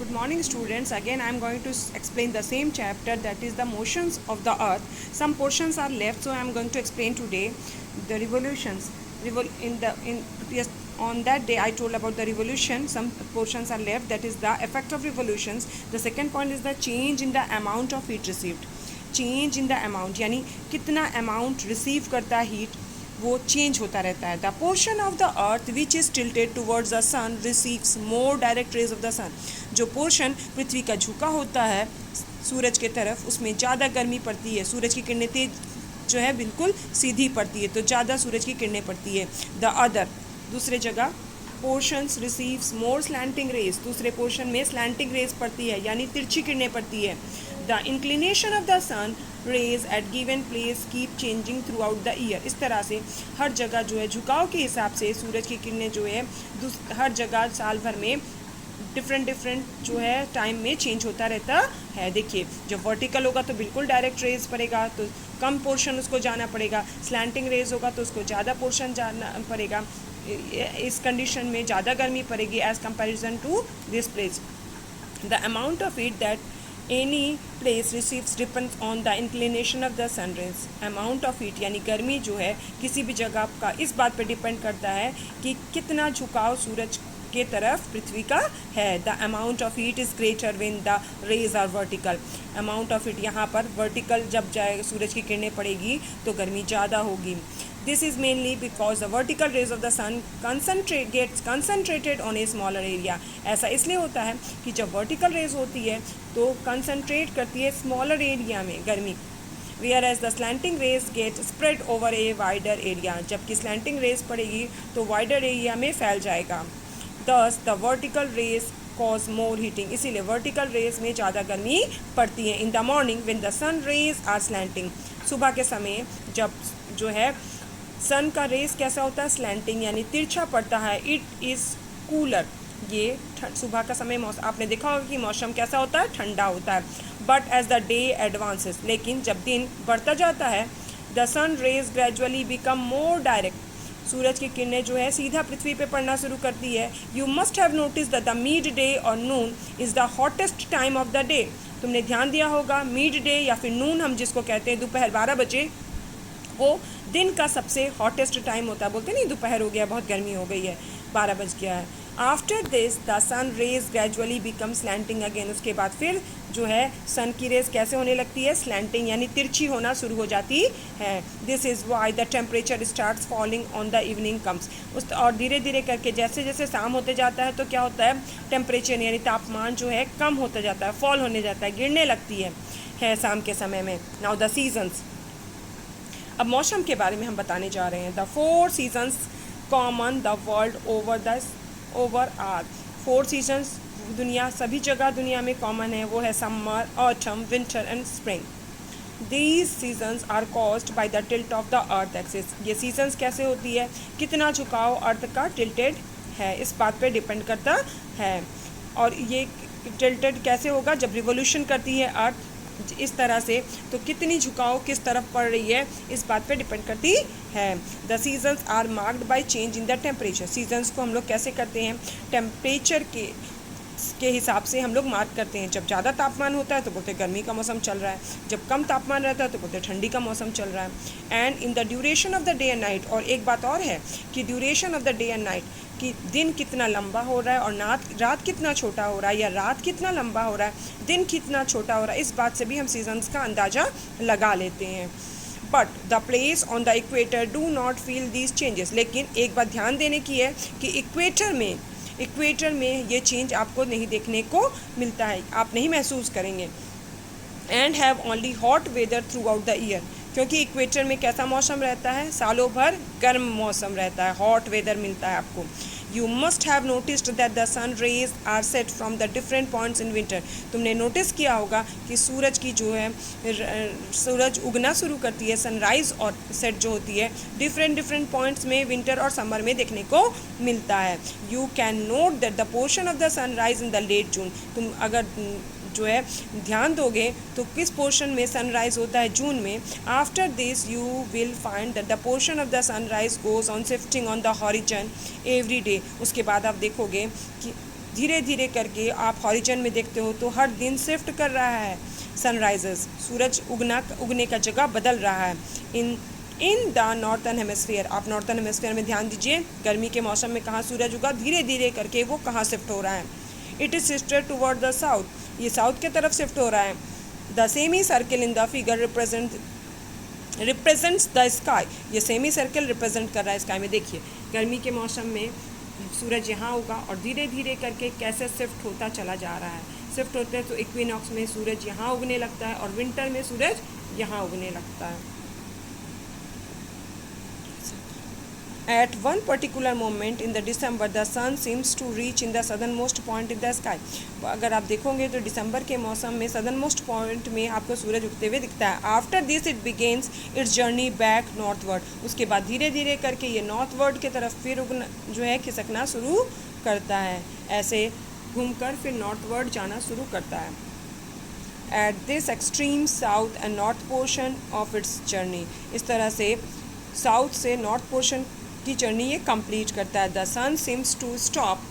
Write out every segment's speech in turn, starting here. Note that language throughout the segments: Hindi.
Good morning students. Again I am going to explain the same chapter, that is the motions of the earth. Some portions are left, so I am going to explain today the revolutions. Yes, on that day I told about the revolution. Some portions are left, that is the effect of revolutions. The second point is the change in the amount of heat received. Change in the amount यानी कितना अमाउंट रिसीव करता है हीट, वो चेंज होता रहता है. The portion of the earth which is tilted towards the sun receives more direct rays of the sun. जो पोर्शन पृथ्वी का झुका होता है सूरज के तरफ, उसमें ज़्यादा गर्मी पड़ती है. सूरज की किरणें तेज जो है बिल्कुल सीधी पड़ती है, तो ज़्यादा सूरज की किरणें पड़ती है. द अदर दूसरे जगह portions receives more slanting rays. दूसरे पोर्शन में स्लैंटिंग रेज पड़ती है यानी तिरछी किरणें पड़ती है. The inclination of the sun rays at given place keep changing throughout the year. इस तरह से हर जगह जो है झुकाव के हिसाब से सूरज की किरणें जो है हर जगह साल भर में डिफरेंट जो है टाइम में चेंज होता रहता है. देखिए, जब वर्टिकल होगा तो बिल्कुल डायरेक्ट रेज पड़ेगा, तो कम पोर्शन उसको जाना पड़ेगा. स्लैंटिंग रेज होगा तो उसको ज़्यादा पोर्शन जाना पड़ेगा. इस कंडीशन में ज़्यादा गर्मी पड़ेगी as comparison to this place. The amount of heat that any place receives depends on the inclination of the sun rays. Amount of heat यानी गर्मी जो है किसी भी जगह का इस बात पर डिपेंड करता है कि कितना झुकाव सूरज के तरफ पृथ्वी का है. The amount of heat is greater when the rays are vertical. Amount of heat यहाँ पर वर्टिकल जब जाए सूरज की किरणें पड़ेगी तो गर्मी ज़्यादा होगी. This is mainly because the vertical rays of the sun gets concentrated on a smaller area. ऐसा इसलिए होता है कि जब vertical rays होती है तो concentrate करती है smaller area में गर्मी, whereas the slanting rays get spread over a wider area. जबकि slanting rays पड़ेगी तो wider area में फैल जाएगा. Thus the vertical rays cause more heating. इसीलिए vertical rays में ज़्यादा गर्मी पड़ती है. In the morning when the sun rays are slanting. सुबह के समय जब जो है सन का रेस कैसा होता है, स्लैंटिंग यानी तिरछा पड़ता है. It is cooler. ये सुबह का समय मौसम आपने देखा होगा कि मौसम कैसा होता है, ठंडा होता है. But as the day advances, लेकिन जब दिन बढ़ता जाता है, the sun rays gradually become more direct. सूरज की किरणें जो है सीधा पृथ्वी पे पड़ना शुरू करती है. You must have notice that the mid day और noon is the hottest time of the day. तुमने ध्यान दिया होगा मिड डे या फिर नून हम जिसको कहते हैं, दोपहर 12 बजे, वो दिन का सबसे हॉटेस्ट टाइम होता है. बोलते नहीं दोपहर हो गया, बहुत गर्मी हो गई है, 12 बज गया है. After this the sun rays gradually become slanting again. उसके बाद फिर जो है सन की रेज कैसे होने लगती है, स्लैंटिंग यानी तिरछी होना शुरू हो जाती है. This is why the temperature starts falling on the evening comes. उस और धीरे धीरे करके जैसे जैसे शाम होते जाता है तो क्या होता है, टेम्परेचर यानी तापमान जो है कम होता जाता है, फॉल होने जाता है, गिरने लगती है शाम के समय में. Now the seasons. अब मौसम के बारे में हम बताने जा रहे हैं. The 4 seasons common the world over are. 4 seasons दुनिया सभी जगह दुनिया में कॉमन है. वो है summer, autumn, winter and spring. These seasons are caused by the tilt of the earth axis. ये सीजन्स कैसे होती है, कितना झुकाव अर्थ का टिल्टेड है, इस बात पे डिपेंड करता है. और ये टिल्टेड कैसे होगा, जब रिवोल्यूशन करती है अर्थ इस तरह से, तो कितनी झुकाव किस तरफ पड़ रही है इस बात पे डिपेंड करती है. The seasons are marked by change in the temperature. Seasons को हम लोग कैसे करते हैं, टेम्परेचर के हिसाब से हम लोग मार्क करते हैं. जब ज़्यादा तापमान होता है तो बोलते हैं गर्मी का मौसम चल रहा है, जब कम तापमान रहता है तो बोलते हैं ठंडी का मौसम चल रहा है. And in the duration of the day and night. और एक बात और है कि duration of the day and night, कि दिन कितना लंबा हो रहा है और रात कितना छोटा हो रहा है, या रात कितना लंबा हो रहा है, दिन कितना छोटा हो रहा है, इस बात से भी हम सीजन्स का अंदाज़ा लगा लेते हैं. But the place on the equator do not feel these changes. लेकिन एक बात ध्यान देने की है कि इक्वेटर में ये चेंज आपको नहीं देखने को मिलता है, आप नहीं महसूस करेंगे. And have only hot whether through out the year. क्योंकि इक्वेटर में कैसा मौसम रहता है, सालों भर गर्म मौसम रहता है, हॉट वेदर मिलता है आपको. You must have noticed that the sun rays are set from the different points in winter. तुमने नोटिस किया होगा कि सूरज की जो है सूरज उगना शुरू करती है, सनराइज़ और सेट जो होती है डिफरेंट पॉइंट्स में विंटर और समर में देखने को मिलता है. You can note that the portion of the sunrise in the late June. तुम अगर जो है ध्यान दोगे तो किस पोर्शन में सनराइज़ होता है, जून में. After this you will find that the portion of the sunrise goes on shifting on the horizon every day. उसके बाद आप देखोगे कि धीरे धीरे करके आप हॉरिजन में देखते हो तो हर दिन शिफ्ट कर रहा है सनराइजेस, सूरज उगने का जगह बदल रहा है इन द नॉर्थन हेमिस्फीयर। आप नॉर्थन हेमिस्फीयर में ध्यान दीजिए, गर्मी के मौसम में कहाँ सूरज उगा, धीरे धीरे करके वो कहाँ शिफ्ट हो रहा है। It is shifted toward the south, ये साउथ की तरफ शिफ्ट हो रहा है। The semi circle in the figure represents the sky, ये सेमी सर्किल रिप्रेजेंट कर रहा है स्काई में। देखिए गर्मी के मौसम में सूरज यहाँ उगा और धीरे धीरे करके कैसे शिफ्ट होता चला जा रहा है। शिफ्ट होते हैं तो इक्विनॉक्स में सूरज यहाँ उगने लगता है और विंटर में सूरज यहाँ उगने लगता है। At one particular moment in the December, the sun seems to reach in the southernmost point in the sky. अगर आप देखोगे तो दिसंबर के मौसम में southernmost point में आपको सूरज उगते हुए दिखता है। After this it begins its journey back northward. उसके बाद धीरे धीरे करके ये नॉर्थवर्ड की तरफ फिर जो है खिसकना शुरू करता है, ऐसे घूमकर फिर नॉर्थवर्ड जाना शुरू करता है। At this extreme south and north portion of its journey, इस तरह से साउथ से नॉर्थ पोर्शन की जर्नी ये कंप्लीट करता है। The sun seems to stop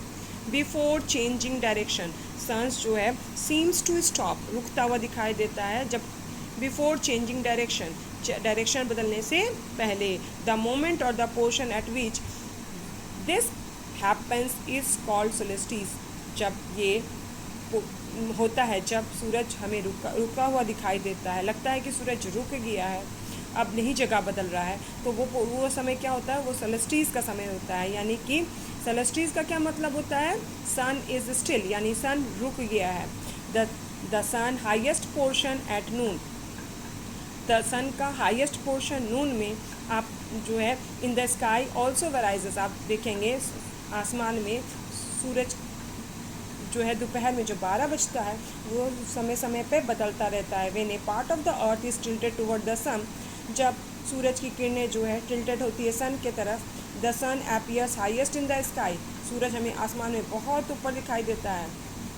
before changing direction, suns जो है सीम्स टू स्टॉप, रुकता हुआ दिखाई देता है जब बिफोर चेंजिंग डायरेक्शन, डायरेक्शन बदलने से पहले। द मोमेंट और the portion at which this happens is called solstice, जब ये होता है, जब सूरज हमें रुका हुआ दिखाई देता है, लगता है कि सूरज रुक गया है, अब नहीं जगह बदल रहा है, तो वो समय क्या होता है, वो सोलेस्टिस का समय होता है। यानी कि सोलेस्टिस का क्या मतलब होता है, सन इज स्टिल, यानी सन रुक गया है। The sun highest portion at noon, the sun का हाईएस्ट पोर्शन नून में आप जो है in the sky also varies, आप देखेंगे आसमान में सूरज जो है दोपहर में जो 12 बजता है वो समय समय पे बदलता रहता है। When a part of the earth is tilted toward the sun, जब सूरज की किरणें जो है टिल्टेड होती है सन के तरफ, the sun appears highest in the sky, सूरज हमें आसमान में बहुत ऊपर दिखाई देता है,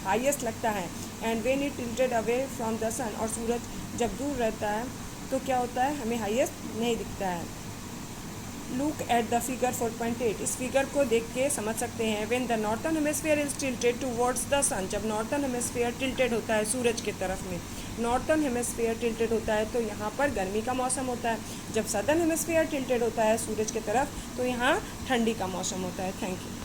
हाईएस्ट लगता है। And when it tilted away from the sun, और सूरज जब दूर रहता है तो क्या होता है, हमें हाईएस्ट नहीं दिखता है। लुक एट द फिगर 4.8, इस फिगर को देख के समझ सकते हैं। When the northern hemisphere is tilted towards the sun, जब नॉर्थन हेमिस्फीयर टिल्टेड होता है सूरज की तरफ में, नॉर्थन हेमिस्फीयर टिल्टेड होता है तो यहाँ पर गर्मी का मौसम होता है। जब सदर्न हेमिस्फीयर टिल्टेड होता है सूरज की तरफ तो यहाँ ठंडी का मौसम होता है। Thank you.